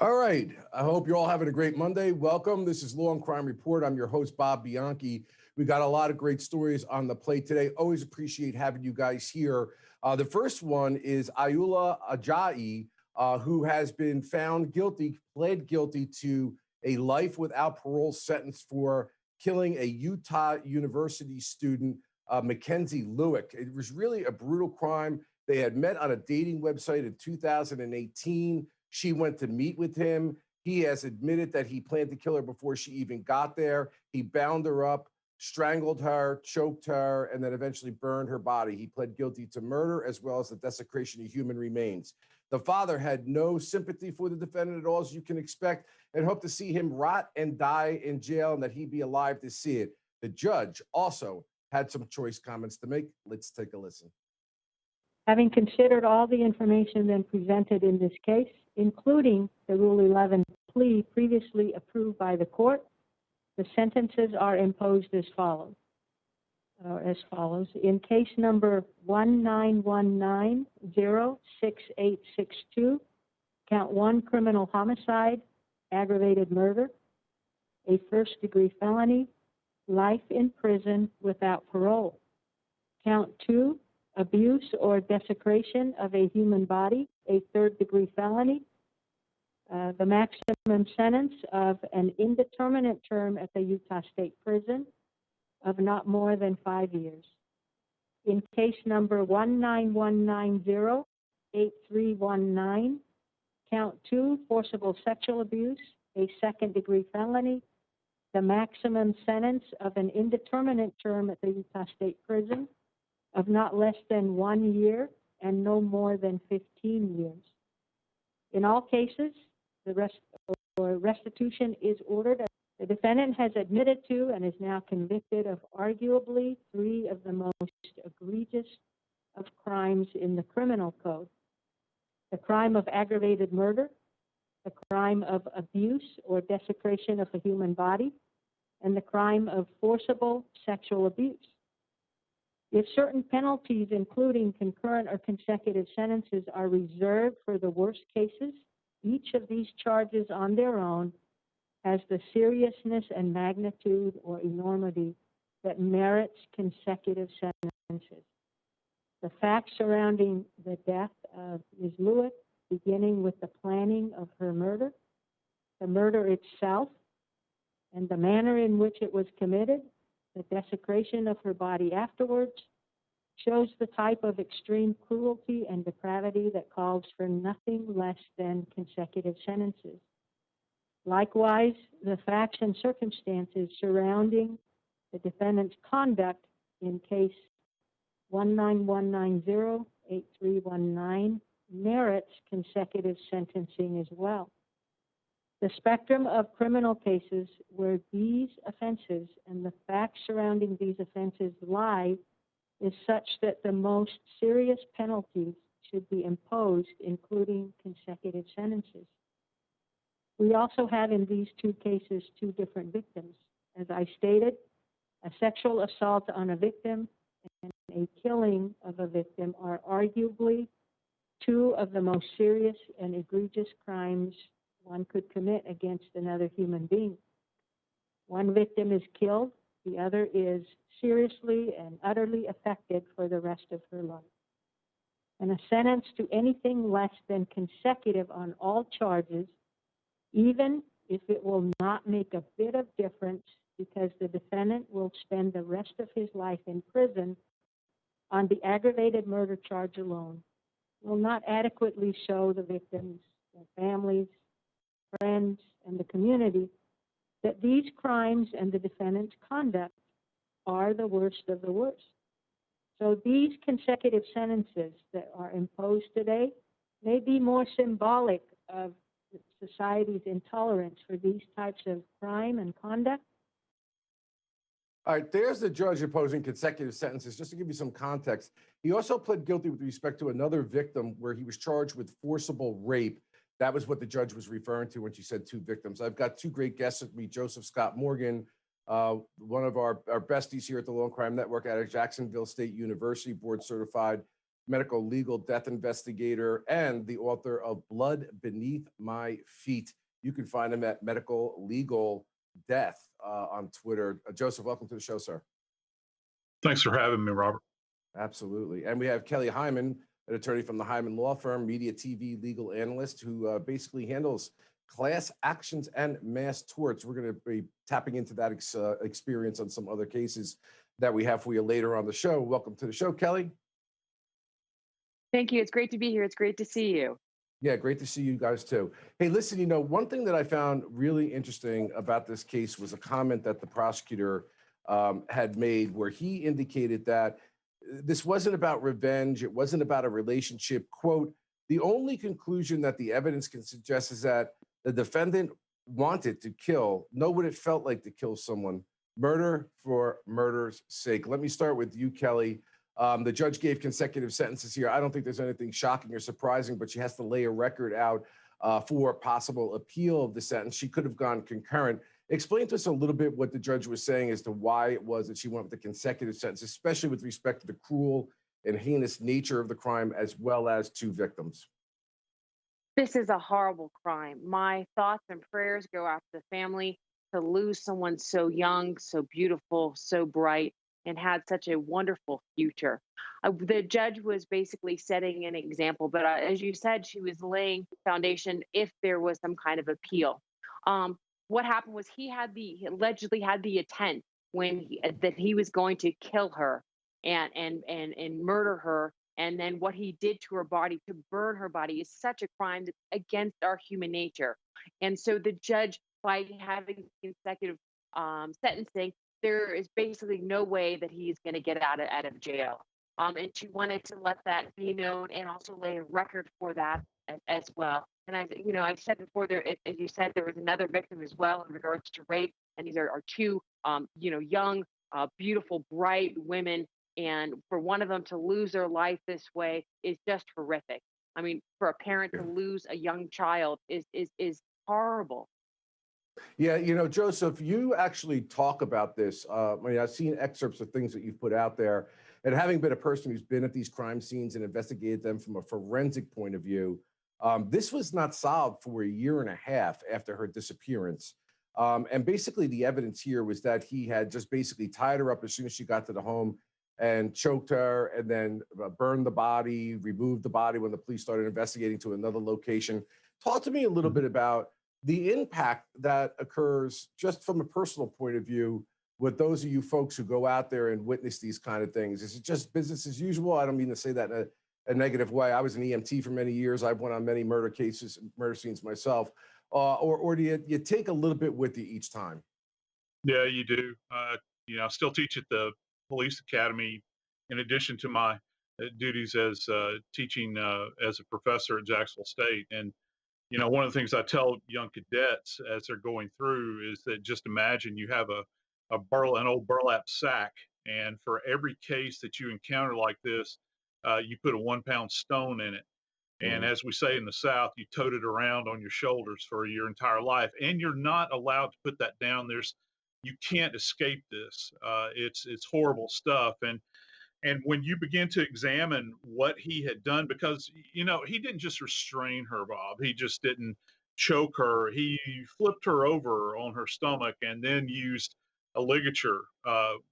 All right. I hope you're all having a great Monday. Welcome. This is Law&Crime Report. I'm your host, Bob Bianchi. We got a lot of great stories on the plate today. Always appreciate having you guys here. The first one is Ayoola Ajayi, who has been found guilty, pled guilty to a life without parole sentence for killing a Utah University student, MacKenzie Lueck. It was really a brutal crime. They had met on a dating website in 2018. She went to meet with him. He has admitted that he planned to kill her before she even got there. He bound her up, strangled her, choked her, and then eventually burned her body. He pled guilty to murder as well as the desecration of human remains. The father had no sympathy for the defendant at all, as you can expect, and hoped to see him rot and die in jail and that he be alive to see it. The judge also had some choice comments to make. Let's take a listen. Having considered all the information then presented in this case, including the Rule 11 plea previously approved by the court, the sentences are imposed as follows. In case number 191906862, count 1, criminal homicide, aggravated murder, a first-degree felony, life in prison without parole. Count 2, abuse or desecration of a human body, a third-degree felony. The maximum sentence of an indeterminate term at the Utah State Prison of not more than 5 years. In case number 191908319, count 2, forcible sexual abuse, a second-degree felony. The maximum sentence of an indeterminate term at the Utah State Prison of not less than 1 year and no more than 15 years. In all cases, the restitution is ordered. The defendant has admitted to and is now convicted of arguably 3 of the most egregious of crimes in the criminal code: the crime of aggravated murder, the crime of abuse or desecration of a human body, and the crime of forcible sexual abuse. If certain penalties, including concurrent or consecutive sentences, are reserved for the worst cases, each of these charges on their own has the seriousness and magnitude or enormity that merits consecutive sentences. The facts surrounding the death of Ms. Lueck, beginning with the planning of her murder, the murder itself, and the manner in which it was committed, the desecration of her body afterwards, shows the type of extreme cruelty and depravity that calls for nothing less than consecutive sentences. Likewise, the facts and circumstances surrounding the defendant's conduct in case 191908319 merits consecutive sentencing as well. The spectrum of criminal cases where these offenses and the facts surrounding these offenses lie is such that the most serious penalties should be imposed, including consecutive sentences. We also have in these 2 cases 2 different victims. As I stated, a sexual assault on a victim and a killing of a victim are arguably 2 of the most serious and egregious crimes one could commit against another human being. One victim is killed, the other is seriously and utterly affected for the rest of her life. And a sentence to anything less than consecutive on all charges, even if it will not make a bit of difference because the defendant will spend the rest of his life in prison on the aggravated murder charge alone, will not adequately show the victims, their families, friends, and the community that these crimes and the defendant's conduct are the worst of the worst. So these consecutive sentences that are imposed today may be more symbolic of society's intolerance for these types of crime and conduct. All right, there's the judge imposing consecutive sentences. Just to give you some context, he also pled guilty with respect to another victim where he was charged with forcible rape. That was what the judge was referring to when she said 2 victims. I've got 2 great guests with me, Joseph Scott Morgan, one of our besties here at the Law&Crime Network out of Jacksonville State University, board certified medical legal death investigator, and the author of Blood Beneath My Feet. You can find him at Medical Legal Death on Twitter. Joseph, welcome to the show, sir. Thanks for having me, Robert. Absolutely. And we have Kelly Hyman, an attorney from the Hyman Law Firm, media, TV, legal analyst, who basically handles class actions and mass torts. We're going to be tapping into that experience on some other cases that we have for you later on the show. Welcome to the show, Kelly. Thank you. It's great to be here. It's great to see you. Yeah, great to see you guys too. Hey, listen, you know, one thing that I found really interesting about this case was a comment that the prosecutor had made where he indicated that this wasn't about revenge. It wasn't about a relationship. Quote, the only conclusion that the evidence can suggest is that the defendant wanted to kill, know what it felt like to kill someone. Murder for murder's sake. Let me start with you, Kelly. The judge gave consecutive sentences here. I don't think there's anything shocking or surprising, but she has to lay a record out for possible appeal of the sentence. She could have gone concurrent. Explain to us a little bit what the judge was saying as to why it was that she went with the consecutive sentence, especially with respect to the cruel and heinous nature of the crime, as well as two victims. This is a horrible crime. My thoughts and prayers go out to the family to lose someone so young, so beautiful, so bright, and had such a wonderful future. The judge was basically setting an example, but as you said, she was laying foundation if there was some kind of appeal. What happened was he allegedly had the intent that he was going to kill her and murder her. And then what he did to her body, to burn her body, is such a crime that's against our human nature. And so the judge, by having consecutive sentencing, there is basically no way that he's going to get out of jail. And she wanted to let that be known and also lay a record for that as well. And I've said before, as you said, there was another victim as well in regards to rape. And these are two, young, beautiful, bright women. And for one of them to lose their life this way is just horrific. I mean, for a parent to lose a young child is horrible. Yeah, you know, Joseph, you actually talk about this. I've seen excerpts of things that you've put out there. And having been a person who's been at these crime scenes and investigated them from a forensic point of view, this was not solved for a year and a half after her disappearance. And basically the evidence here was that he had just basically tied her up as soon as she got to the home and choked her, and then burned the body, removed the body when the police started investigating to another location. Talk to me a little bit about the impact that occurs just from a personal point of view with those of you folks who go out there and witness these kind of things. Is it just business as usual? I don't mean to say that in a negative way. I was an EMT for many years. I've went on many murder cases, murder scenes myself. Or do you take a little bit with you each time? Yeah, you do. I still teach at the police academy in addition to my duties as teaching as a professor at Jacksonville State. And one of the things I tell young cadets as they're going through is that just imagine you have an old burlap sack, and for every case that you encounter like this, you put a 1-pound stone in it. And as we say in the South, you tote it around on your shoulders for your entire life, and you're not allowed to put that down. You can't escape this. It's horrible stuff. And when you begin to examine what he had done, because, he didn't just restrain her, Bob. He just didn't choke her. He flipped her over on her stomach and then used a ligature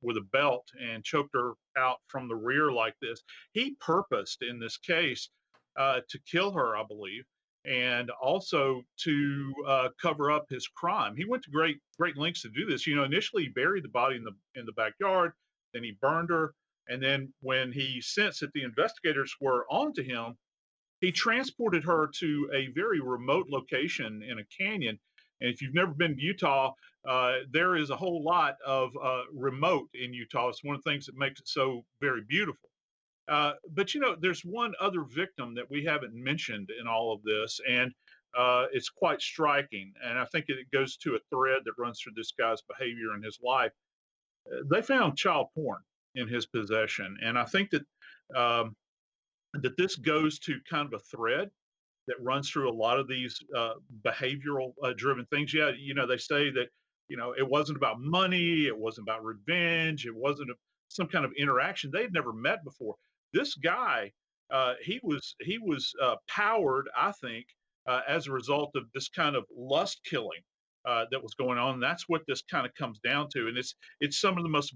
with a belt and choked her out from the rear like this. He purposed in this case to kill her, I believe, and also to cover up his crime. He went to great lengths to do this. Initially he buried the body in the backyard, then he burned her. And then when he sensed that the investigators were onto him, he transported her to a very remote location in a canyon. And if you've never been to Utah, there is a whole lot of remote in Utah. It's one of the things that makes it so very beautiful. But there's one other victim that we haven't mentioned in all of this, and it's quite striking. And I think it goes to a thread that runs through this guy's behavior in his life. They found child porn in his possession, and I think that that this goes to kind of a thread that runs through a lot of these behavioral driven things. Yeah, they say that it wasn't about money, it wasn't about revenge, it wasn't some kind of interaction. They'd never met before. This guy he was powered, I think, as a result of this kind of lust killing that was going on. And that's what this kind of comes down to, and it's some of the most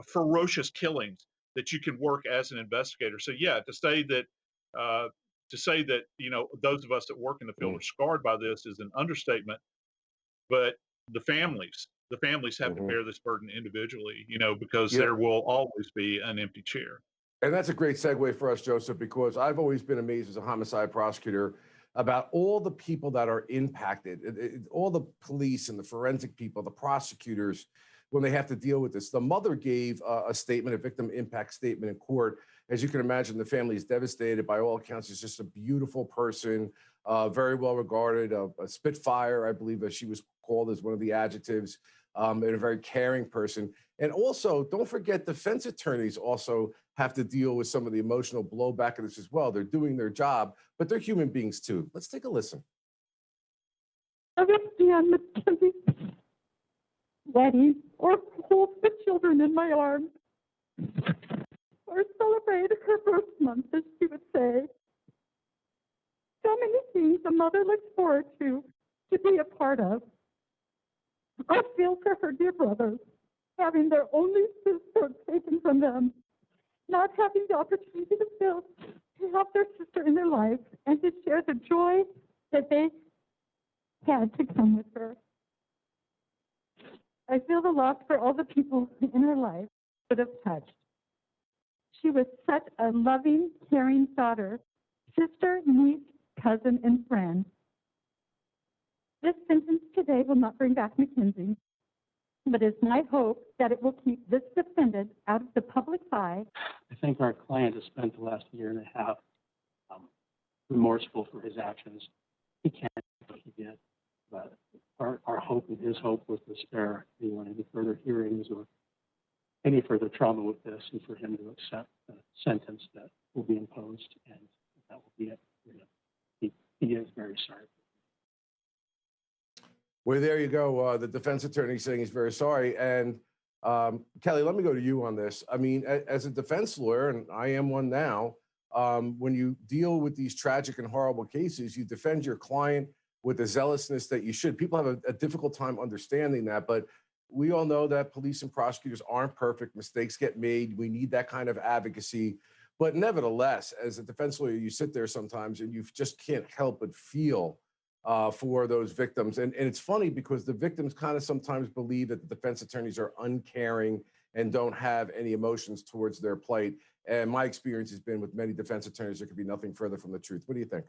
ferocious killings that you can work as an investigator. So yeah, to say that those of us that work in the field are scarred by this is an understatement. But the families have to bear this burden individually, because Yeah. there will always be an empty chair. And that's a great segue for us, Joseph, because I've always been amazed as a homicide prosecutor about all the people that are impacted, all the police and the forensic people, the prosecutors, when they have to deal with this. The mother gave a statement, a victim impact statement in court. As you can imagine, the family is devastated. By all accounts, she's just a beautiful person, very well regarded, a spitfire, I believe, as she was called as one of the adjectives, and a very caring person. And also, don't forget, defense attorneys also have to deal with some of the emotional blowback of this as well. They're doing their job, but they're human beings too. Let's take a listen. I would stand MacKenzie wedding or hold the children in my arms or celebrate her birth month, as she would say. So many things a mother looks forward to be a part of. I feel for her dear brothers, having their only sister taken from them, not having the opportunity to have their sister in their life and to share the joy that they had to come with her. I feel the loss for all the people in her life that have touched. She was such a loving, caring daughter, sister, niece, cousin, and friend. This sentence today will not bring back MacKenzie, but it's my hope that it will keep this defendant out of the public eye. I think our client has spent the last year and a half remorseful for his actions. He can't do what he did, but our hope and his hope was to spare anyone any further hearings or any further trauma with this, and for him to accept the sentence that will be imposed, and that will be it. He is very sorry. Well, there you go. The defense attorney saying he's very sorry. And Kelly, let me go to you on this. I mean, as a defense lawyer, and I am one now, when you deal with these tragic and horrible cases, you defend your client with the zealousness that you should. People have a difficult time understanding that, but we all know that police and prosecutors aren't perfect. Mistakes get made. We need that kind of advocacy. But nevertheless, as a defense lawyer, you sit there sometimes and you just can't help but feel for those victims. And it's funny because the victims kind of sometimes believe that the defense attorneys are uncaring and don't have any emotions towards their plight. And my experience has been with many defense attorneys, there could be nothing further from the truth. What do you think?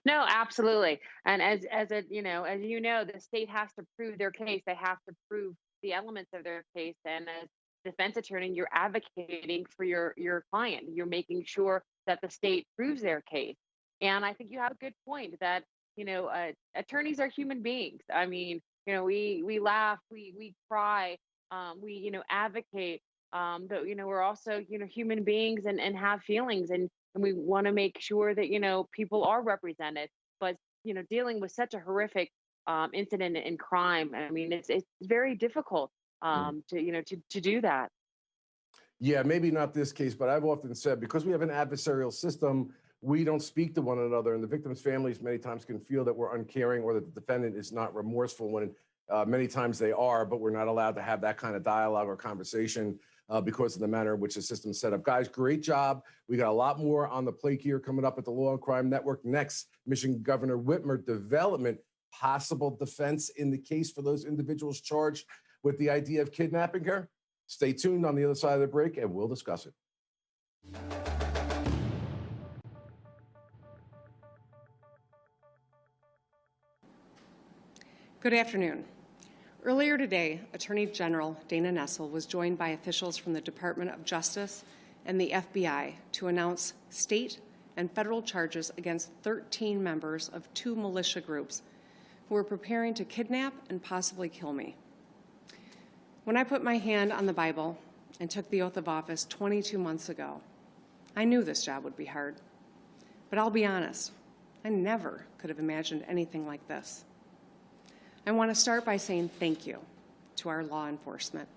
No, absolutely. And as the state has to prove their case. They have to prove the elements of their case. And as defense attorney, you're advocating for your client. You're making sure that the state proves their case. And I think you have a good point that attorneys are human beings. I mean, we laugh, we cry, we advocate. But we're also human beings and have feelings, and we want to make sure that people are represented. But dealing with such a horrific incident and crime, I mean, it's very difficult to do that. Yeah, maybe not this case, but I've often said because we have an adversarial system, we don't speak to one another, and the victims' families many times can feel that we're uncaring or that the defendant is not remorseful when many times they are, but we're not allowed to have that kind of dialogue or conversation because of the manner in which the system's set up. Guys, great job. We got a lot more on the plate here coming up at the Law and Crime Network. Next, Michigan Governor Whitmer development, possible defense in the case for those individuals charged with the idea of kidnapping her. Stay tuned on the other side of the break, and we'll discuss it. Good afternoon. Earlier today, Attorney General Dana Nessel was joined by officials from the Department of Justice and the FBI to announce state and federal charges against 13 members of 2 militia groups who were preparing to kidnap and possibly kill me. When I put my hand on the Bible and took the oath of office 22 months ago, I knew this job would be hard. But I'll be honest, I never could have imagined anything like this. I want to start by saying thank you to our law enforcement.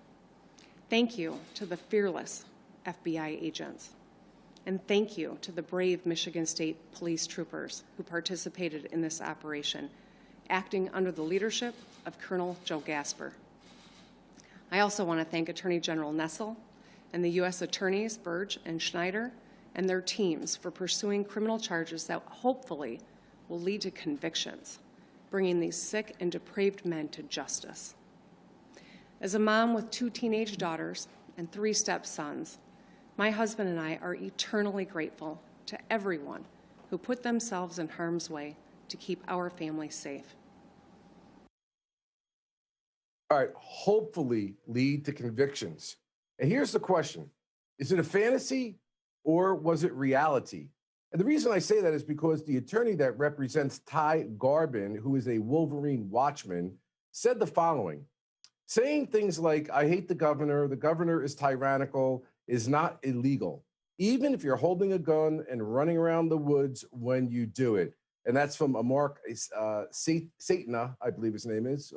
Thank you to the fearless FBI agents. And thank you to the brave Michigan State police troopers who participated in this operation, acting under the leadership of Colonel Joe Gasper. I also want to thank Attorney General Nessel and the U.S. Attorneys Burge and Schneider and their teams for pursuing criminal charges that hopefully will lead to convictions, bringing these sick and depraved men to justice. As a mom with 2 teenage daughters and 3 stepsons, my husband and I are eternally grateful to everyone who put themselves in harm's way to keep our family safe. All right, hopefully lead to convictions. And here's the question. Is it a fantasy or was it reality? And the reason I say that is because the attorney that represents Ty Garbin, who is a Wolverine watchman, said the following, saying things like, I hate the governor is tyrannical, is not illegal, even if you're holding a gun and running around the woods when you do it. And that's from a Mark Satna, I believe his name is,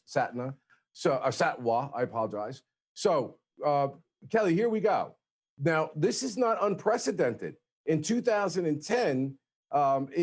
Satna. So, Satwa, I apologize. So, Kelly, here we go. Now, this is not unprecedented. In 2010,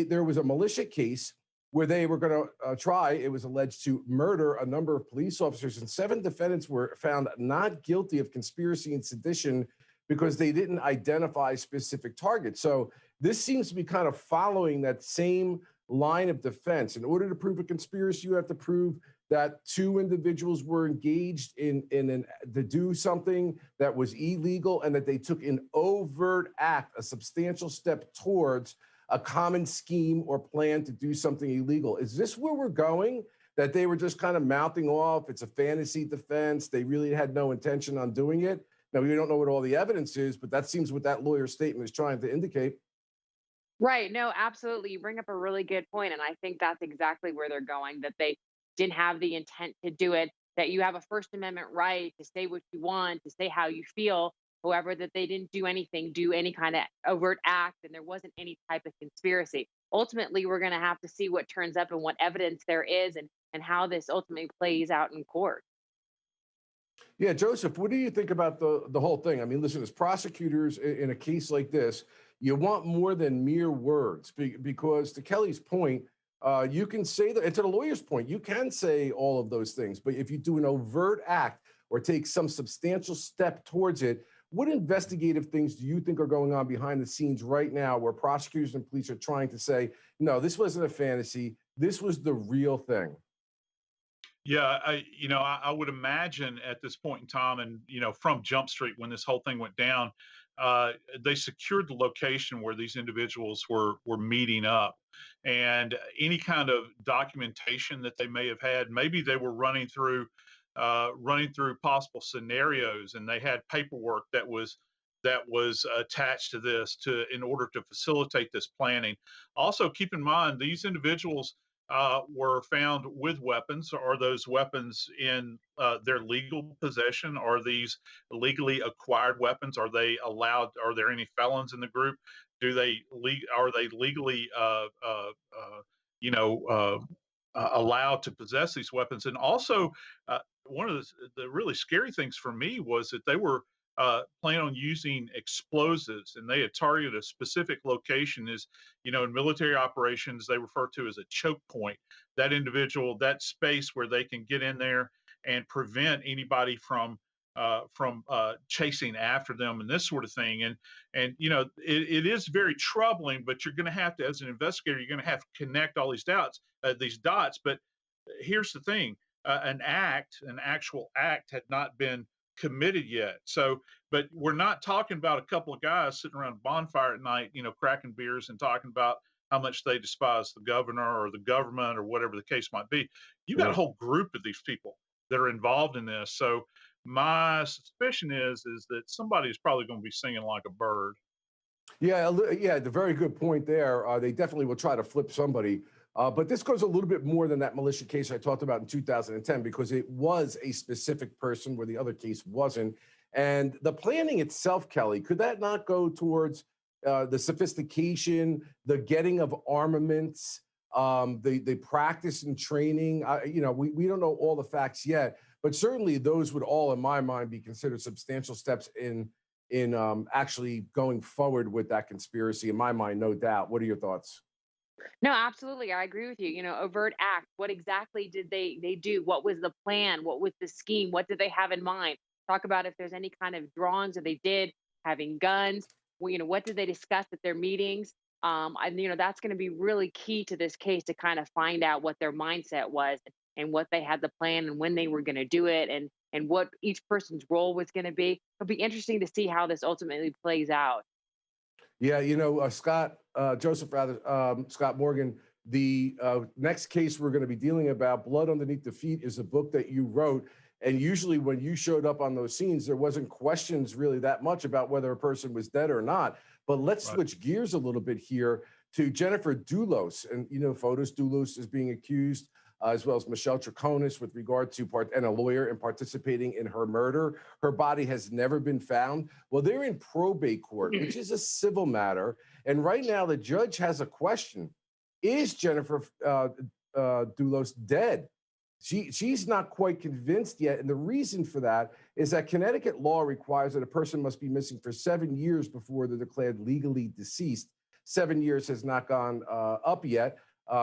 there was a militia case where they were going to try, it was alleged, to murder a number of police officers, and 7 defendants were found not guilty of conspiracy and sedition because they didn't identify specific targets. So this seems to be kind of following that same line of defense. In order to prove a conspiracy, you have to prove that 2 individuals were engaged to do something that was illegal and that they took an overt act, a substantial step towards a common scheme or plan to do something illegal. Is this where we're going? That they were just kind of mouthing off, it's a fantasy defense, they really had no intention on doing it? Now, we don't know what all the evidence is, but that seems what that lawyer's statement is trying to indicate. Right. No, absolutely. You bring up a really good point, and I think that's exactly where they're going, that they didn't have the intent to do it, that you have a First Amendment right to say what you want, to say how you feel. However, that they didn't do any kind of overt act, and there wasn't any type of conspiracy. Ultimately, we're going to have to see what turns up and what evidence there is, and how this ultimately plays out in court. Yeah, Joseph, what do you think about the whole thing? I mean, listen, as prosecutors in a case like this, you want more than mere words because, to Kelly's point, you can say that, and to the lawyer's point, you can say all of those things, but if you do an overt act or take some substantial step towards it, what investigative things do you think are going on behind the scenes right now where prosecutors and police are trying to say, no, this wasn't a fantasy, this was the real thing? Yeah, I would imagine at this point in time, and from Jump Street when this whole thing went down, they secured the location where these individuals were meeting up, and any kind of documentation that they may have had, maybe they were running through possible scenarios, and they had paperwork that was attached to this in order to facilitate this planning. Also, keep in mind these individuals were found with weapons. Are those weapons in their legal possession? Are these legally acquired weapons? Are they allowed? Are there any felons in the group? Are they legally allowed to possess these weapons? And also, one of the really scary things for me was that they were planning on using explosives, and they had targeted a specific location. As in military operations, they refer to as a choke point. That space where they can get in there and prevent anybody from chasing after them and this sort of thing. And it is very troubling. But you're going to have to, as an investigator, you're going to have to connect all these dots. But here's the thing: an actual act had not been committed yet. So, but we're not talking about a couple of guys sitting around a bonfire at night, cracking beers and talking about how much they despise the governor or the government or whatever the case might be. You got a whole group of these people that are involved in this. So my suspicion is that somebody is probably going to be singing like a bird. Yeah, the very good point there. They definitely will try to flip somebody. But this goes a little bit more than that militia case I talked about in 2010, because it was a specific person where the other case wasn't. And the planning itself, Kelly, could that not go towards the sophistication, the getting of armaments, the practice and training? We don't know all the facts yet, but certainly those would all, in my mind, be considered substantial steps in in actually going forward with that conspiracy. In my mind, no doubt. What are your thoughts? No, absolutely. I agree with you. Overt act. What exactly did they do? What was the plan? What was the scheme? What did they have in mind? Talk about if there's any kind of drawings that they did having guns. Well, what did they discuss at their meetings? And that's going to be really key to this case to kind of find out what their mindset was and what they had the plan and when they were going to do it and what each person's role was going to be. It'll be interesting to see how this ultimately plays out. Yeah, Scott Morgan, the next case we're going to be dealing about, Blood Underneath the Feet, is a book that you wrote. And usually when you showed up on those scenes, there wasn't questions really that much about whether a person was dead or not. But let's switch gears a little bit here to Jennifer Dulos. And, Fotis Dulos is being accused, as well as Michelle Troconis, with regard to and a lawyer in participating in her murder. Her body has never been found. Well, they're in probate court, which is a civil matter. And right now, the judge has a question. Is Jennifer Dulos dead? She's not quite convinced yet. And the reason for that is that Connecticut law requires that a person must be missing for 7 years before they're declared legally deceased. 7 years has not gone up yet.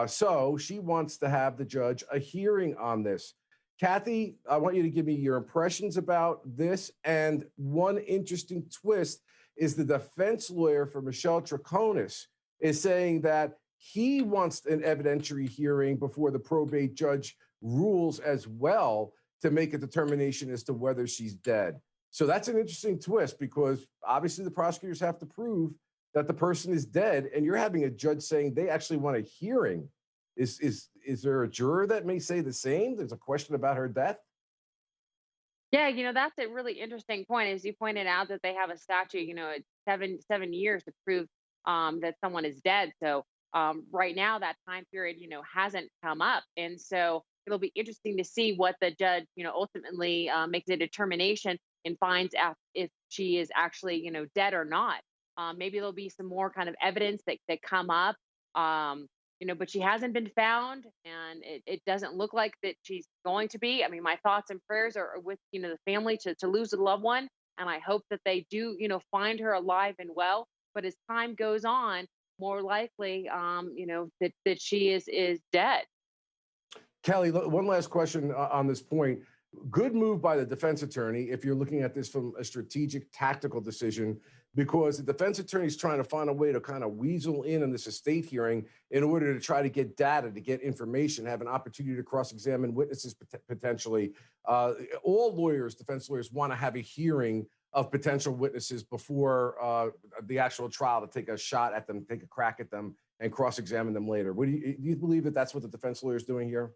So she wants to have the judge a hearing on this. Kathy, I want you to give me your impressions about this. And one interesting twist is the defense lawyer for Michelle Troconis is saying that he wants an evidentiary hearing before the probate judge rules as well to make a determination as to whether she's dead. So that's an interesting twist, because obviously the prosecutors have to prove that the person is dead, and you're having a judge saying they actually want a hearing. Is there a juror that may say the same? There's a question about her death. Yeah, that's a really interesting point. As you pointed out, that they have a statute, it's 7 years to prove that someone is dead. So right now, that time period, hasn't come up, and so it'll be interesting to see what the judge, ultimately makes a determination and finds out if she is actually, dead or not. Maybe there'll be some more kind of evidence that come up. But she hasn't been found, and it doesn't look like that she's going to be. I mean, my thoughts and prayers are with, the family to lose a loved one. And I hope that they do, find her alive and well. But as time goes on, more likely, that she is dead. Kelly, one last question on this point. Good move by the defense attorney if you're looking at this from a strategic, tactical decision, because the defense attorney is trying to find a way to kind of weasel in on this estate hearing in order to try to get data, to get information, have an opportunity to cross-examine witnesses potentially. All lawyers, defense lawyers, want to have a hearing of potential witnesses before the actual trial, to take a shot at them, take a crack at them, and cross-examine them later. Do you believe that that's what the defense lawyer is doing here?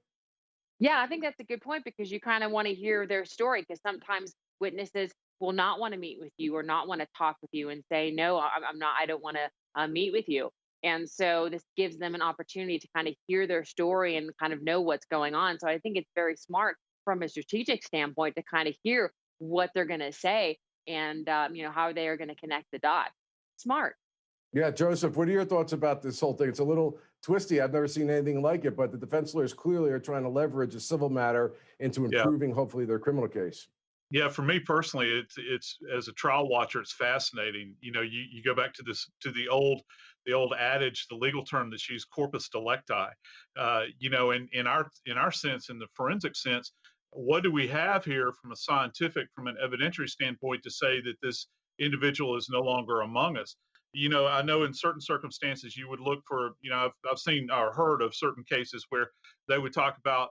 Yeah, I think that's a good point, because you kind of want to hear their story, because sometimes witnesses will not want to meet with you or not want to talk with you and say, no, I'm not, I don't want to meet with you. And so this gives them an opportunity to kind of hear their story and kind of know what's going on. So I think it's very smart from a strategic standpoint to kind of hear what they're going to say and, how they are going to connect the dots. Smart. Yeah, Joseph, what are your thoughts about this whole thing? It's a little twisty. I've never seen anything like it, but the defense lawyers clearly are trying to leverage a civil matter into improving, hopefully, their criminal case. Yeah, for me personally, it's as a trial watcher, it's fascinating. You go back to the old adage, the legal term that's used, corpus delicti. In our sense, in the forensic sense, what do we have here from a scientific, from an evidentiary standpoint, to say that this individual is no longer among us? I know in certain circumstances you would look for, I've seen or heard of certain cases where they would talk about,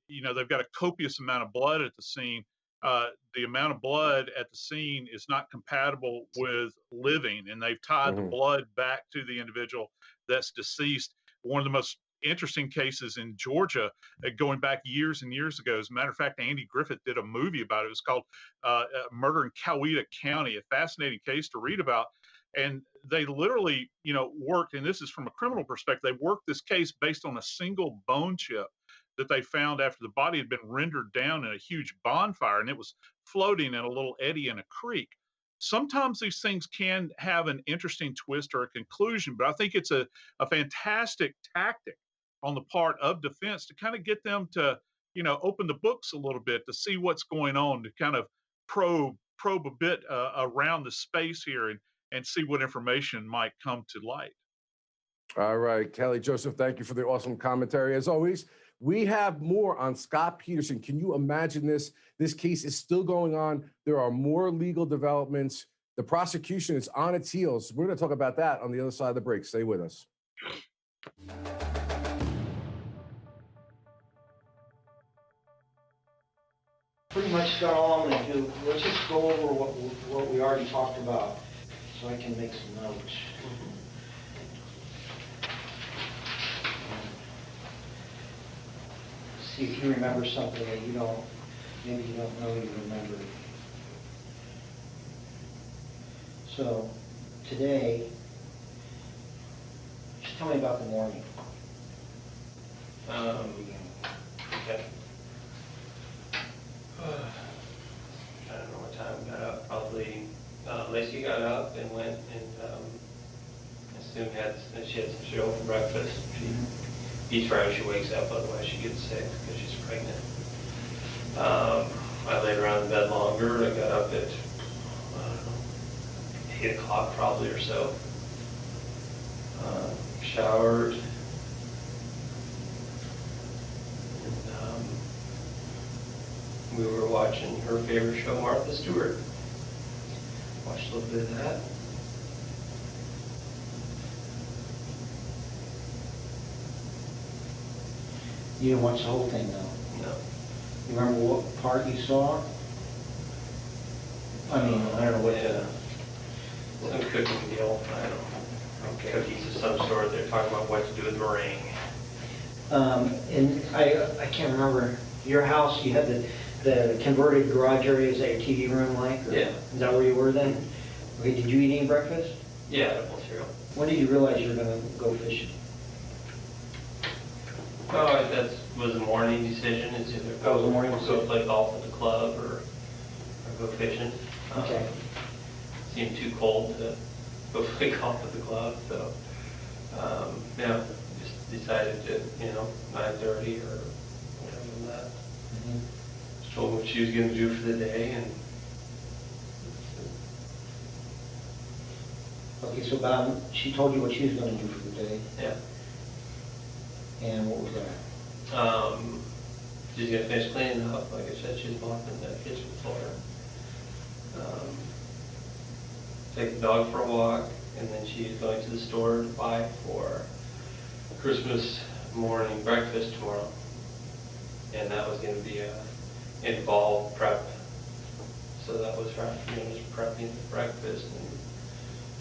they've got a copious amount of blood at the scene. The amount of blood at the scene is not compatible with living, and they've tied the blood back to the individual that's deceased. One of the most interesting cases in Georgia, going back years and years ago. As a matter of fact, Andy Griffith did a movie about it. It was called Murder in Coweta County, a fascinating case to read about. And they literally, worked, and this is from a criminal perspective, they worked this case based on a single bone chip that they found after the body had been rendered down in a huge bonfire, and it was floating in a little eddy in a creek. Sometimes these things can have an interesting twist or a conclusion, but I think it's a fantastic tactic on the part of defense to kind of get them to, open the books a little bit, to see what's going on, to kind of probe probe a bit around the space here and see what information might come to light. All right, Kelly, Joseph, thank you for the awesome commentary. As always, we have more on Scott Peterson. Can you imagine this? This case is still going on. There are more legal developments. The prosecution is on its heels. We're going to talk about that on the other side of the break. Stay with us. Pretty much got all I'm going to do. Let's just go over what we already talked about so I can make some notes. See if you remember something that you don't, maybe you don't know you remember. So, today, just tell me about the morning. Okay. I don't know what time we got up. Probably Lacey got up and went and assumed she had some cereal for breakfast. She eats right when she wakes up, otherwise she gets sick because she's pregnant. I laid around in bed longer. I got up at, I don't know, 8 o'clock probably or so. Showered. We were watching her favorite show, Martha Stewart. Watched a little bit of that. You didn't watch the whole thing, though? No. You remember what part you saw? I mean, I don't know what Some cooking deal. I don't know. Cookies of some sort. They're talking about what to do with meringue. And I can't remember. Your house, you had the converted garage area. Is that your TV room, like? Yeah. Is that where you were then? Okay, did you eat any breakfast? Yeah, edible cereal. When did you realize you were going to go fishing? Oh, that was a morning decision. It's either That was a morning go decision. play golf at the club or go fishing. Okay. Seemed too cold to go play golf at the club, so yeah, just decided to 9:30 or whatever than that. Just told her what she was going to do for the day, and Okay, so Bob, she told you what she was going to do for the day, yeah. and what was that? She's gonna finish cleaning up. Like I said, she's mopping the kitchen floor. Take the dog for a walk, and then she's going to the store to buy for Christmas morning breakfast tomorrow. And that was gonna be involved prep. So that was her afternoon, just prepping for breakfast, and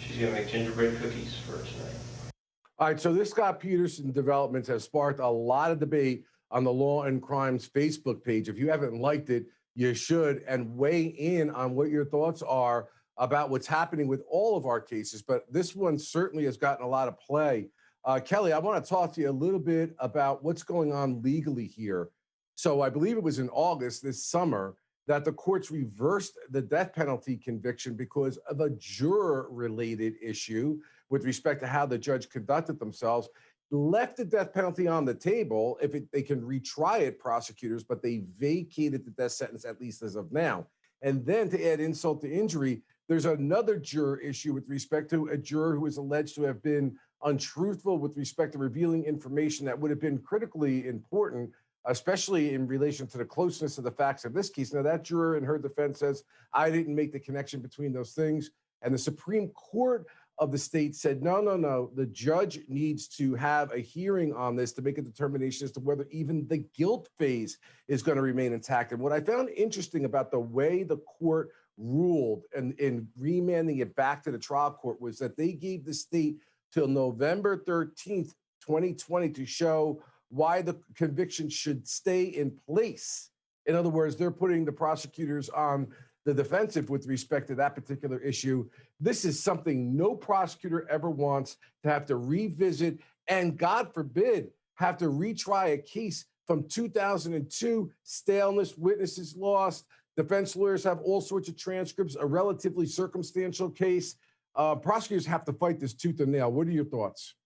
she's gonna make gingerbread cookies for tonight. All right, so this Scott Peterson developments has sparked a lot of debate on the Law and Crime's Facebook page. If you haven't liked it, you should, and weigh in on what your thoughts are about what's happening with all of our cases. But this one certainly has gotten a lot of play. Kelly, I want to talk to you a little bit about what's going on legally here. So I believe it was in August this summer that the courts reversed the death penalty conviction because of a juror-related issue with respect to how the judge conducted themselves, left the death penalty on the table if they can retry it, prosecutors, but they vacated the death sentence, at least as of now. And then to add insult to injury, there's another juror issue with respect to a juror who is alleged to have been untruthful with respect to revealing information that would have been critically important, especially in relation to the closeness of the facts of this case. Now, that juror in her defense says, I didn't make the connection between those things. And the Supreme Court of the state said, no, the judge needs to have a hearing on this to make a determination as to whether even the guilt phase is going to remain intact. And what I found interesting about the way the court ruled and in remanding it back to the trial court was that they gave the state till November 13th, 2020 to show why the conviction should stay in place. In other words, they're putting the prosecutors on the defensive with respect to that particular issue. This is something no prosecutor ever wants to have to revisit and, God forbid, have to retry a case from 2002, staleness, witnesses lost, defense lawyers have all sorts of transcripts, a relatively circumstantial case. Prosecutors have to fight this tooth and nail. What are your thoughts?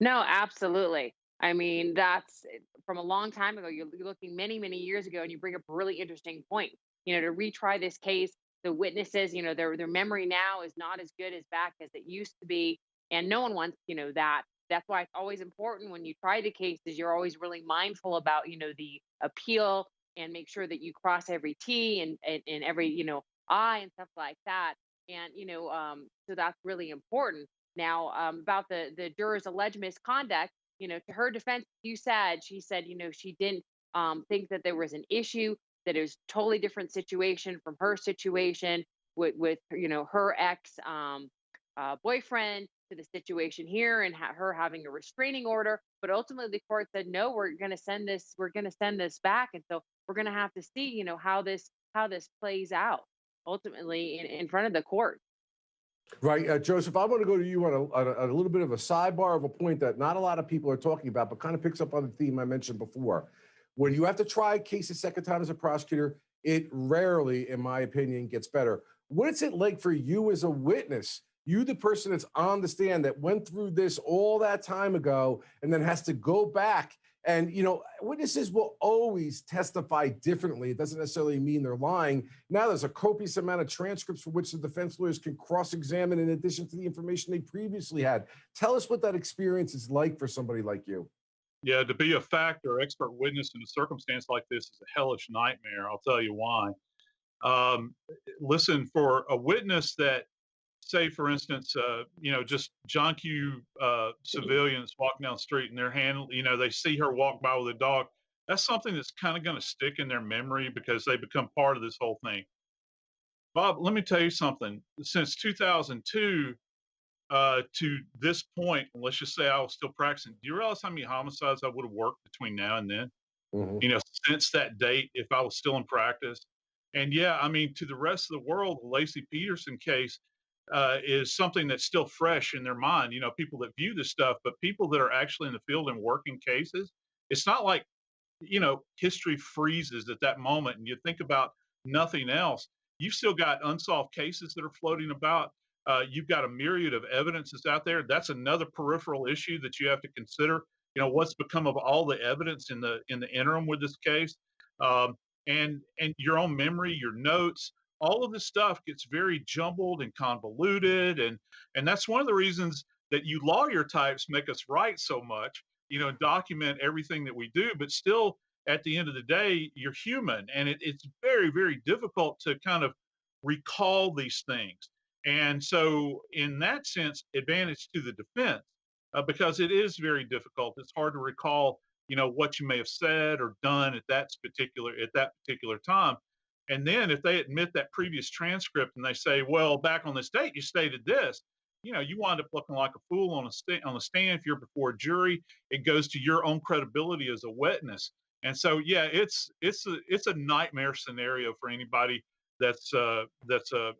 No, absolutely. I mean, that's from a long time ago. You're looking many, many years ago, and you bring up a really interesting point. To retry this case, the witnesses, their memory now is not as good as back as it used to be. And no one wants, that. That's why it's always important when you try the cases, you're always really mindful about, the appeal, and make sure that you cross every T and every, I and stuff like that. And, so that's really important. Now, about the juror's alleged misconduct, to her defense, she said, she didn't think that there was an issue, that it was totally different situation from her situation with her ex boyfriend, to the situation here, and her having a restraining order. But ultimately, the court said, no, we're going to send this back. And so we're going to have to see, how this plays out ultimately in front of the court. Right. Joseph, I want to go to you on a little bit of a sidebar of a point that not a lot of people are talking about, but kind of picks up on the theme I mentioned before. When you have to try a case a second time as a prosecutor, it rarely, in my opinion, gets better. What's it like for you as a witness? You, the person that's on the stand that went through this all that time ago and then has to go back. And, witnesses will always testify differently. It doesn't necessarily mean they're lying. Now there's a copious amount of transcripts for which the defense lawyers can cross-examine in addition to the information they previously had. Tell us what that experience is like for somebody like you. Yeah, to be a fact or expert witness in a circumstance like this is a hellish nightmare. I'll tell you why. Listen, for a witness that, say, for instance, just junkie civilians walking down the street and they see her walk by with a dog, that's something that's kind of going to stick in their memory because they become part of this whole thing. Bob, let me tell you something. Since 2002 to this point, and let's just say I was still practicing, do you realize how many homicides I would have worked between now and then? Mm-hmm. Since that date, if I was still in practice. And yeah, I mean, to the rest of the world, the Lacey Peterson case is something that's still fresh in their mind. People that view this stuff, but people that are actually in the field and working cases, it's not like, history freezes at that moment and you think about nothing else. You've still got unsolved cases that are floating about. You've got a myriad of evidence that's out there. That's another peripheral issue that you have to consider. What's become of all the evidence in the interim with this case, and your own memory, your notes, all of this stuff gets very jumbled and convoluted, and that's one of the reasons that you lawyer types make us write so much, document everything that we do, but still at the end of the day, you're human, and it's very, very difficult to kind of recall these things. And so in that sense, advantage to the defense, because it is very difficult. It's hard to recall, what you may have said or done at that particular time. And then if they admit that previous transcript and they say, well, back on this date, you stated this, you wind up looking like a fool on the stand. If you're before a jury, it goes to your own credibility as a witness. And so, yeah, it's a nightmare scenario for anybody that's a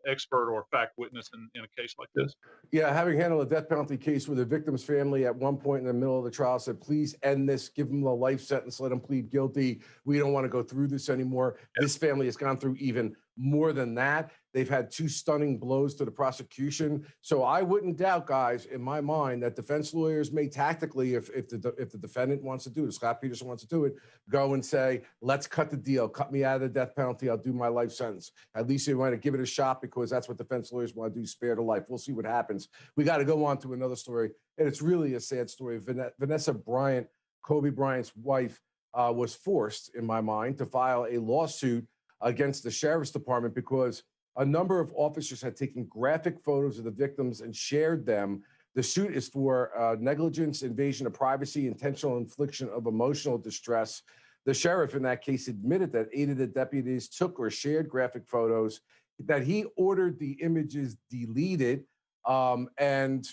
expert or a fact witness in a case like this. Yeah, having handled a death penalty case where the victim's family at one point in the middle of the trial said, please end this, give them a life sentence, let them plead guilty. We don't want to go through this anymore. This family has gone through even more than that. They've had 2 stunning blows to the prosecution. So I wouldn't doubt, guys, in my mind, that defense lawyers may tactically, if the defendant wants to do it, Scott Peterson wants to do it, go and say, let's cut the deal, cut me out of the death penalty, I'll do my life sentence. At least they want to give it a shot because that's what defense lawyers want to do, spare the life. We'll see what happens. We got to go on to another story, and it's really a sad story. Vanessa Bryant, Kobe Bryant's wife, was forced, in my mind, to file a lawsuit against the sheriff's department because a number of officers had taken graphic photos of the victims and shared them. The suit is for negligence, invasion of privacy, intentional infliction of emotional distress. The sheriff in that case admitted that 8 of the deputies took or shared graphic photos, that he ordered the images deleted, and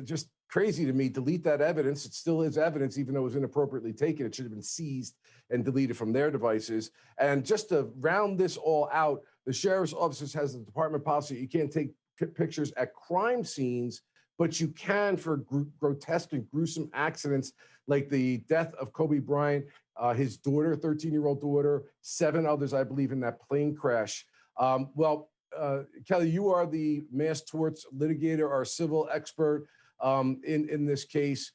just crazy to me, delete that evidence. It still is evidence, even though it was inappropriately taken. It should have been seized and deleted from their devices. And just to round this all out, the sheriff's office has the department policy. You can't take pictures at crime scenes, but you can for grotesque and gruesome accidents like the death of Kobe Bryant, his daughter, 13-year-old daughter, 7 others, I believe, in that plane crash. Kelly, you are the mass torts litigator, our civil expert in this case.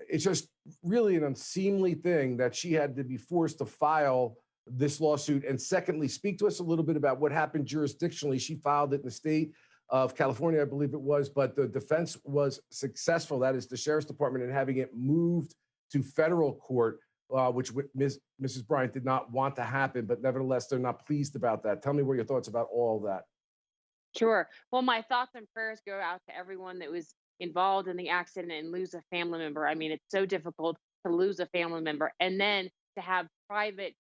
It's just really an unseemly thing that she had to be forced to file this lawsuit? And secondly, speak to us a little bit about what happened jurisdictionally. She filed it in the state of California, I believe it was, but the defense was successful. That is the sheriff's department in having it moved to federal court, which Mrs. Bryant did not want to happen, but nevertheless, they're not pleased about that. Tell me what your thoughts about all of that. Sure. Well, my thoughts and prayers go out to everyone that was involved in the accident and lose a family member. I mean, it's so difficult to lose a family member, and then to have private,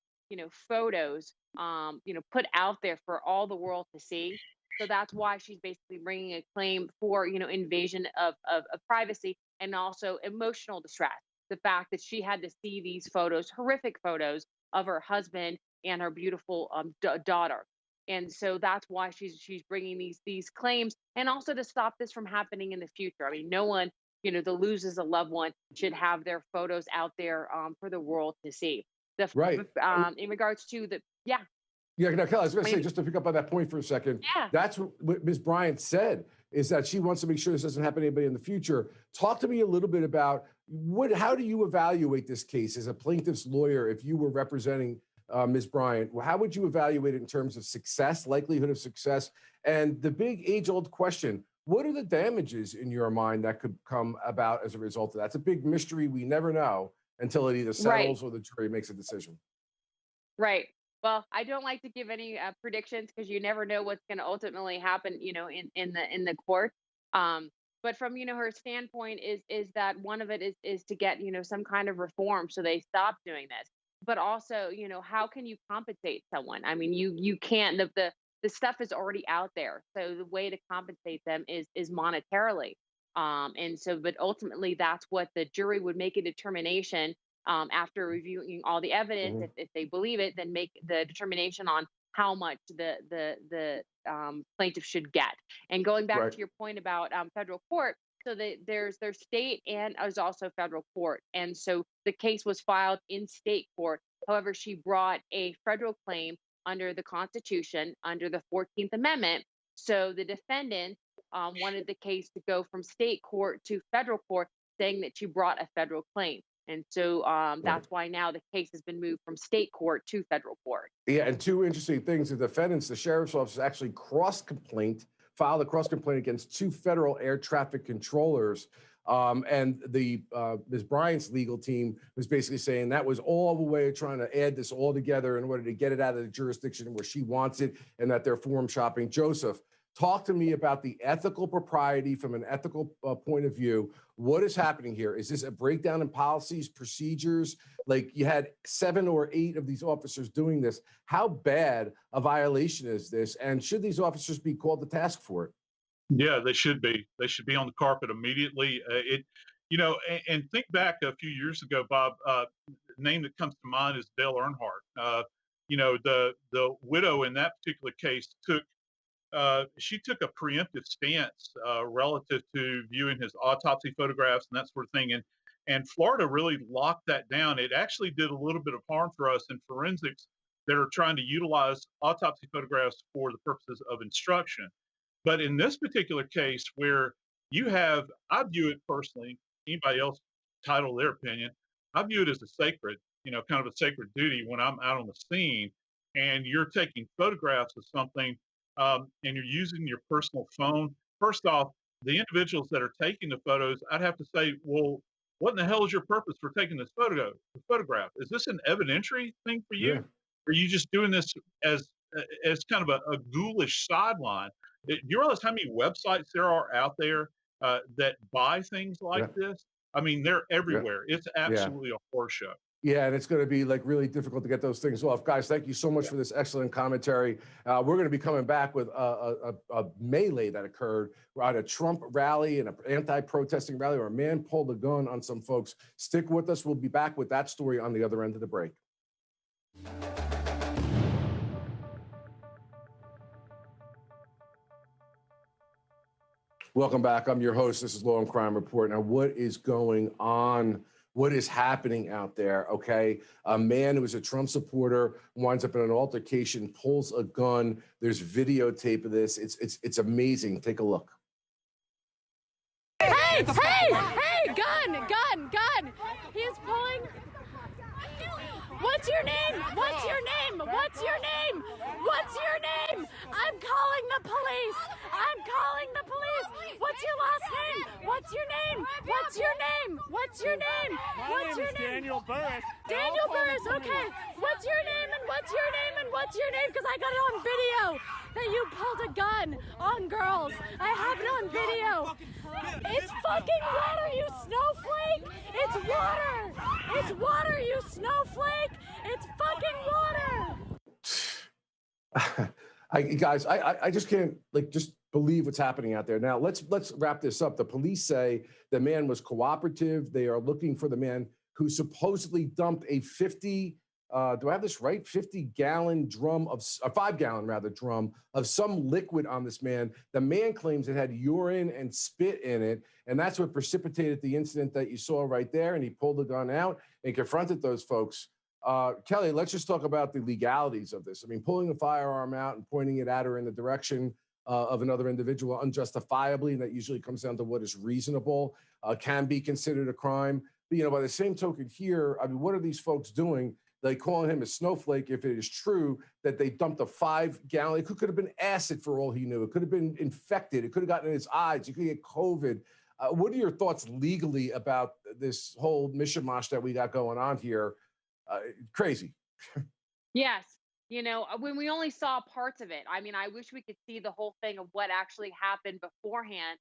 photos, put out there for all the world to see. So that's why she's basically bringing a claim for, invasion of privacy and also emotional distress. The fact that she had to see these photos, horrific photos of her husband and her beautiful daughter. And so that's why she's bringing these claims, and also to stop this from happening in the future. I mean, no one, that loses a loved one should have their photos out there for the world to see. Right. In regards to Yeah, now, Kelly, I was going to say, just to pick up on that point for a second, that's what Ms. Bryant said, is that she wants to make sure this doesn't happen to anybody in the future. Talk to me a little bit about how do you evaluate this case as a plaintiff's lawyer if you were representing Ms. Bryant? How would you evaluate it in terms of success, likelihood of success, and the big age-old question, what are the damages in your mind that could come about as a result of that? It's a big mystery. We never know until it either settles or the jury makes a decision. Right. Well, I don't like to give any predictions because you never know what's going to ultimately happen, in the court. But from her standpoint is that one of it is to get some kind of reform so they stop doing this. But also, how can you compensate someone? I mean, you can't. The stuff is already out there, so the way to compensate them is monetarily. And so, but ultimately, that's what the jury would make a determination. After reviewing all the evidence, if they believe it, then make the determination on how much the plaintiff should get. And going back to your point about federal court, so there's state and there's also federal court. And so the case was filed in state court. However, she brought a federal claim under the Constitution, under the 14th Amendment. So the defendant wanted the case to go from state court to federal court, saying that she brought a federal claim. And so that's why now the case has been moved from state court to federal court. Yeah, and two interesting things. The defendants, the sheriff's office actually filed a cross complaint against two federal air traffic controllers. And the Ms. Bryant's legal team was basically saying that was all the way trying to add this all together in order to get it out of the jurisdiction where she wants it and that they're forum shopping. Joseph, talk to me about the ethical propriety from an ethical point of view. What is happening here? Is this a breakdown in policies, procedures? Like you had 7 or 8 of these officers doing this. How bad a violation is this? And should these officers be called to task for it? Yeah, they should be. They should be on the carpet immediately. And think back a few years ago, Bob. The name that comes to mind is Dale Earnhardt. The widow in that particular case took a preemptive stance relative to viewing his autopsy photographs and that sort of thing. And Florida really locked that down. It actually did a little bit of harm for us in forensics that are trying to utilize autopsy photographs for the purposes of instruction. But in this particular case where I view it personally, anybody else title their opinion, I view it as a sacred, kind of a sacred duty when I'm out on the scene and you're taking photographs of something and you're using your personal phone. First off, the individuals that are taking the photos, I'd have to say, well, what in the hell is your purpose for taking this photograph? Is this an evidentiary thing for you? Yeah. Or are you just doing this as kind of a ghoulish sideline? Do you realize how many websites there are out there that buy things like this? I mean, they're everywhere. It's absolutely a horror show. Yeah, and it's going to be like really difficult to get those things off. Guys, thank you so much for this excellent commentary. We're going to be coming back with a melee that occurred at a Trump rally and an anti-protesting rally where a man pulled a gun on some folks. Stick with us. We'll be back with that story on the other end of the break. Welcome back. I'm your host. This is Law&Crime Report. Now, what is going on? What is happening out there? Okay. A man who is a Trump supporter winds up in an altercation, pulls a gun. There's videotape of this. It's amazing. Take a look. Hey, gun. He's pulling. What's your name? What's your name? What's your name? What's your name? I'm calling the police. I'm calling the police. What's your last name? What's your name? What's your name? What's your name? What's your name? Daniel Burris. Daniel Burris, okay. What's your name and what's your name and what's your name? Because I got it on video that you pulled a gun on girls. I have it on video. It's fucking water, you snowflake! It's water! It's water, you snowflake! It's fucking water! I just can't just believe what's happening out there. Now let's wrap this up. The police say the man was cooperative. They are looking for the man who supposedly dumped a 50. Do I have this right? 50-gallon drum of a 5-gallon rather drum of some liquid on this man. The man claims it had urine and spit in it, and that's what precipitated the incident that you saw right there. And he pulled the gun out and confronted those folks. Kelly, let's just talk about the legalities of this. I mean, pulling a firearm out and pointing it at her in the direction of another individual unjustifiably, and that usually comes down to what is reasonable, can be considered a crime. But, by the same token here, I mean, what are these folks doing? They calling him a snowflake if it is true that they dumped a 5-gallon. It could have been acid for all he knew. It could have been infected. It could have gotten in his eyes. You could get COVID. What are your thoughts legally about this whole mishmash that we got going on here? Crazy. Yes. When we only saw parts of it, I mean, I wish we could see the whole thing of what actually happened beforehand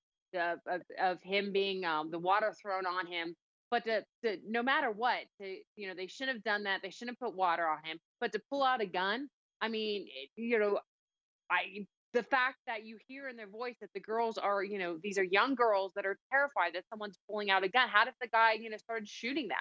of him being the water thrown on him. But to no matter what, they shouldn't have done that. They shouldn't have put water on him. But to pull out a gun, I mean, the fact that you hear in their voice that the girls are, these are young girls that are terrified that someone's pulling out a gun. How did the guy, started shooting them?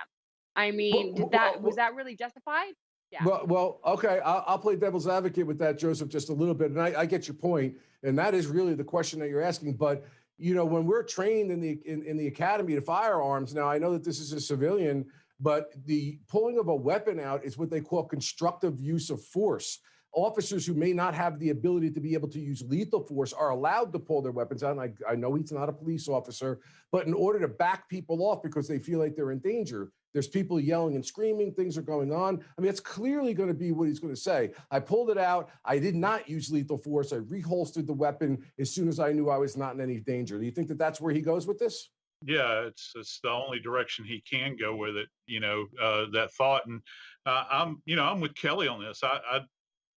I mean, was that really justified? Yeah. Well, okay. I'll play devil's advocate with that, Joseph, just a little bit. And I get your point, and that is really the question that you're asking. But when we're trained in the academy to firearms, now I know that this is a civilian, but the pulling of a weapon out is what they call constructive use of force. Officers who may not have the ability to be able to use lethal force are allowed to pull their weapons out. And I know he's not a police officer, but in order to back people off because they feel like they're in danger, there's people yelling and screaming, things are going on. I mean, it's clearly going to be what he's going to say. I pulled it out. I did not use lethal force. I reholstered the weapon as soon as I knew I was not in any danger. Do you think that that's where he goes with this? Yeah, it's the only direction he can go with it, that thought. And I'm with Kelly on this.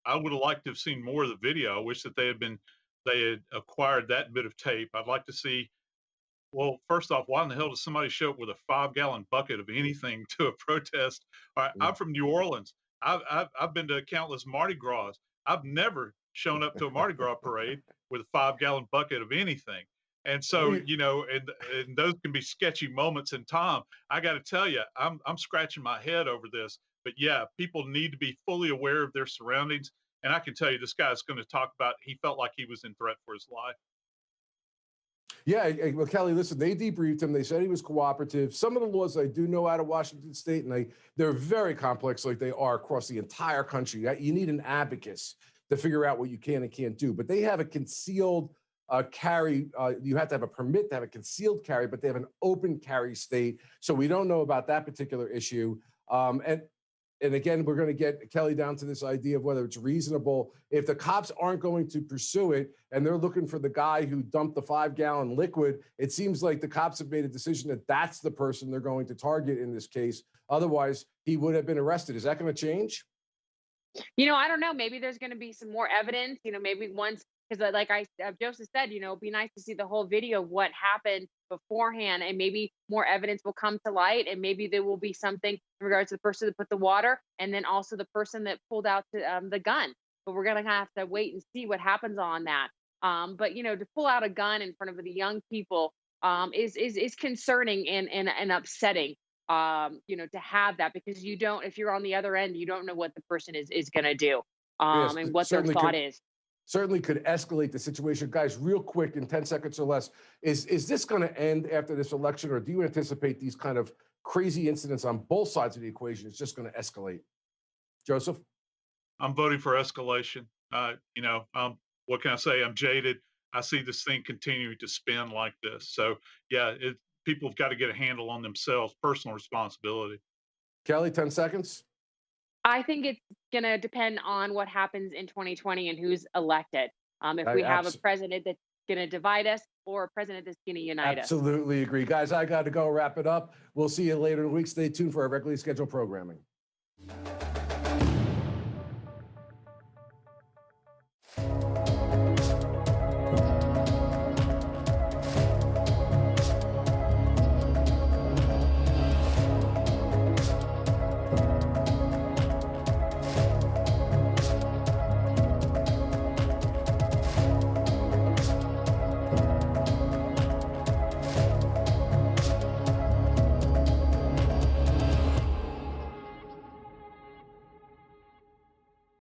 I would have liked to have seen more of the video. I wish that they had acquired that bit of tape. I'd like to see, well, first off, why in the hell does somebody show up with a 5-gallon bucket of anything to a protest? All right, I'm from New Orleans. I've been to countless Mardi Gras. I've never shown up to a Mardi Gras parade with a 5-gallon bucket of anything. And so, and those can be sketchy moments in time. I got to tell you, I'm scratching my head over this. But yeah, people need to be fully aware of their surroundings. And I can tell you, this guy's going to talk about, he felt like he was in threat for his life. Yeah, well, Kelly, listen, they debriefed him. They said he was cooperative. Some of the laws I do know out of Washington State, and they're very complex, like they are across the entire country. You need an abacus to figure out what you can and can't do. But they have a concealed carry. You have to have a permit to have a concealed carry, but they have an open carry state. So we don't know about that particular issue. And again, we're going to get Kelly down to this idea of whether it's reasonable. If the cops aren't going to pursue it and they're looking for the guy who dumped the 5-gallon liquid, it seems like the cops have made a decision that that's the person they're going to target in this case. Otherwise, he would have been arrested. Is that going to change? I don't know. Maybe there's going to be some more evidence, maybe once, because like Joseph said, it'd be nice to see the whole video of what happened beforehand, and maybe more evidence will come to light, and maybe there will be something in regards to the person that put the water, and then also the person that pulled out the gun. But we're going to have to wait and see what happens on that. But to pull out a gun in front of the young people is concerning and upsetting. To have that, because if you're on the other end, you don't know what the person is going to do, Yes, and what their thought is. Certainly could escalate the situation. Guys, real quick, in 10 seconds or less, is this going to end after this election, or do you anticipate these kind of crazy incidents on both sides of the equation is just going to escalate? Joseph? I'm voting for escalation. What can I say? I'm jaded. I see this thing continuing to spin like this. So, yeah, people have got to get a handle on themselves, personal responsibility. Kelly, 10 seconds. I think it's going to depend on what happens in 2020 and who's elected. If we have a president that's going to divide us or a president that's going to unite us. Absolutely agree. Guys, I got to go wrap it up. We'll see you later in the week. Stay tuned for our regularly scheduled programming.